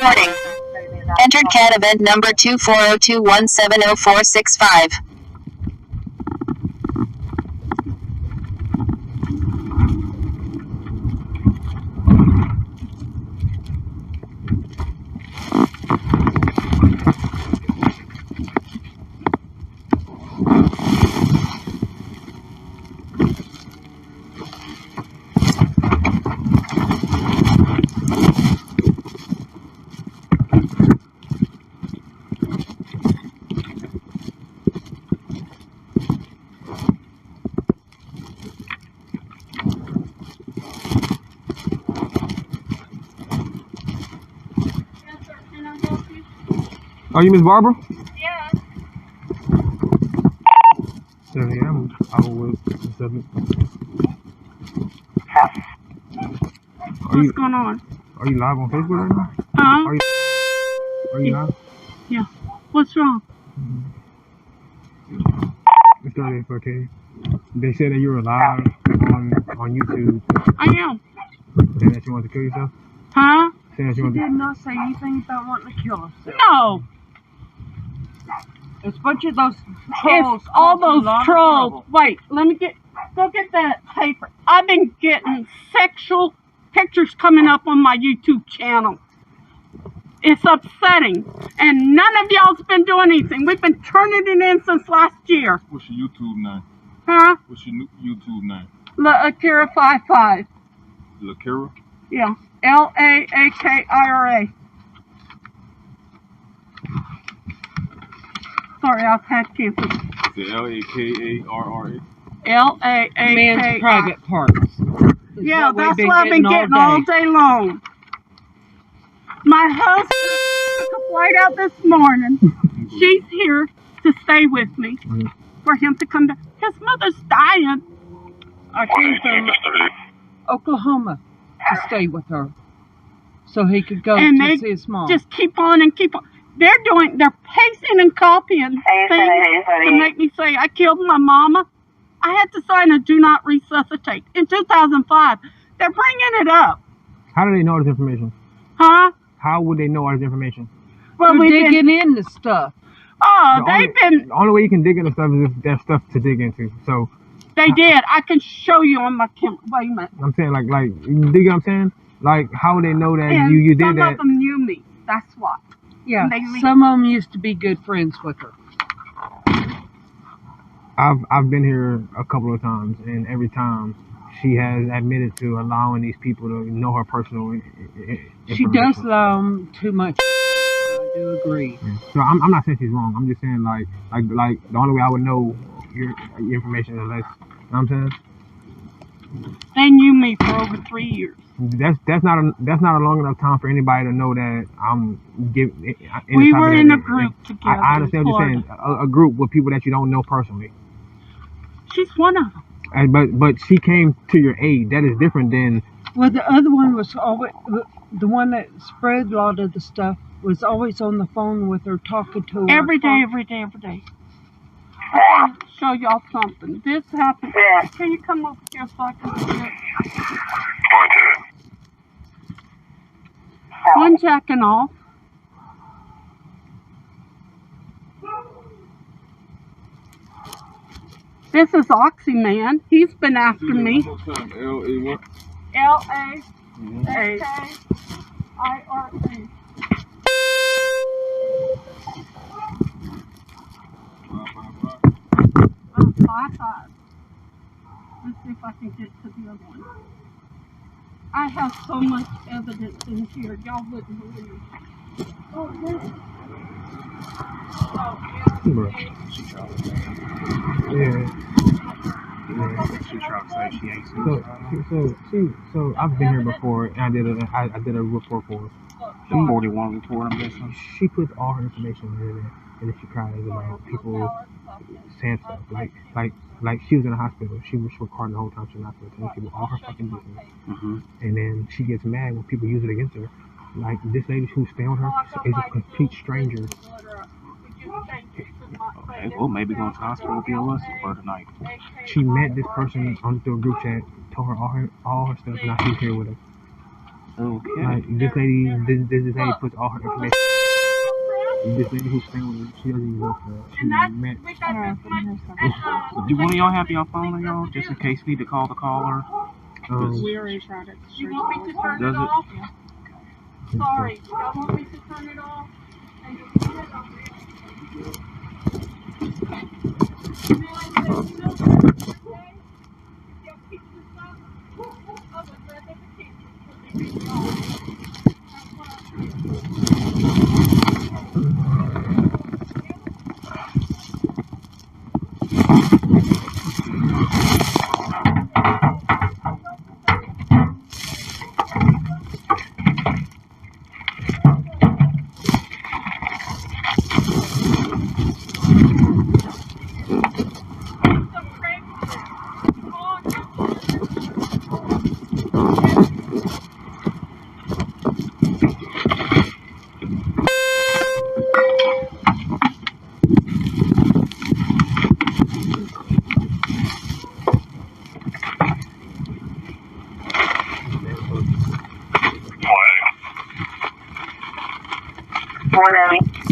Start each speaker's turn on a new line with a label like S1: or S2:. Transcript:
S1: Recording. Entered CAT event number 2402170465.
S2: Are you Miss Barbara?
S3: Yeah.
S2: So yeah, I will.
S3: What's going on?
S2: Are you live on Facebook right now?
S3: Huh?
S2: Are you live?
S3: Yeah. What's wrong?
S2: It's 38 They said that you were live on YouTube.
S3: I am.
S2: Saying that you want to kill yourself?
S3: Huh?
S2: Saying that you want to...
S4: did not say anything about wanting to kill herself.
S3: No.
S4: It's a bunch of those trolls.
S3: It's all those trolls. Wait, go get that paper. I've been getting sexual pictures coming up on my YouTube channel. It's upsetting. And none of y'all's been doing anything. We've been turning it in since last year.
S5: What's your YouTube name?
S3: Huh?
S5: What's your YouTube name?
S3: Lakira55.
S5: Lakira?
S3: Yeah. Lakira. Sorry, I've had cancer.
S5: The Lakara?
S4: Man's private parts.
S3: Yeah, that's what I've been getting all day long. My husband took a flight out this morning. She's here to stay with me for him to come back. His mother's dying.
S4: I came from Oklahoma to stay with her, so he could go
S3: And
S4: to
S3: they
S4: see his mom.
S3: just keep on and keep on. They're pasting and copying things to make me say I killed my mama. I had to sign a do not resuscitate in 2005. They're bringing it up.
S2: How do they know this information?
S3: Huh?
S2: How would they know all this information?
S4: Well, we're digging into stuff.
S3: Oh,
S2: The only way you can dig into stuff is if there's stuff to dig into. So
S3: they did. I can show you on my camera. Wait a minute.
S2: I'm saying like you dig what I'm saying? Like how would they know that
S3: And
S2: you did that?
S3: some of them knew me. That's why.
S4: Yeah, some of them used to be good friends with her.
S2: I've been here a couple of times, and every time she has admitted to allowing these people to know her personal information.
S4: She does allow them too much. I do agree.
S2: Yeah. So I'm not saying she's wrong. I'm just saying like the only way I would know your information is unless, you know what I'm saying?
S3: They knew me for over 3 years.
S2: That's not a long enough time for anybody to know that I'm giving.
S3: We were in a group together.
S2: I understand what you're saying. A group with people that you don't know personally.
S3: She's one of them.
S2: But she came to your aid. That is different than.
S4: Well, the other one was always the one that spread a lot of the stuff. Was always on the phone with her, talking to her.
S3: Every day. I can show y'all something. This happened. Can you come over here so I can see it? One jacking off. This is Oxy Man. He's been after me.
S5: L-A what?
S3: Lakira. I'm 5'5". Let's see if I can get to the other one. I have so much evidence in here, y'all wouldn't believe it. Oh, this.
S5: She tried to say she ain't
S2: So I've been here before, and I did a report for her.
S5: The 41 report, I'm guessing.
S2: She puts all her information in there, and then she cries about people saying stuff like she was in the hospital. She was recording the whole time she was in the hospital, telling people all her fucking business. And then she gets mad when people use it against her. Like this lady who's staying with her is a complete stranger.
S5: Okay, well, maybe going to the hospital will be arrested for tonight.
S2: She met this person on through a group chat, told her all her stuff, and now she's here with her.
S5: Okay.
S2: Like this lady puts all her information. This lady who's staying with her, she doesn't even know her. She met.
S5: Do one of y'all have y'all phone on y'all, just in case we need to call the caller?
S3: We already tried it. You want me to turn
S5: Does
S3: it
S5: it?
S3: off? Sorry. Y'all want me to turn it off? And just turn it off.
S1: Morning.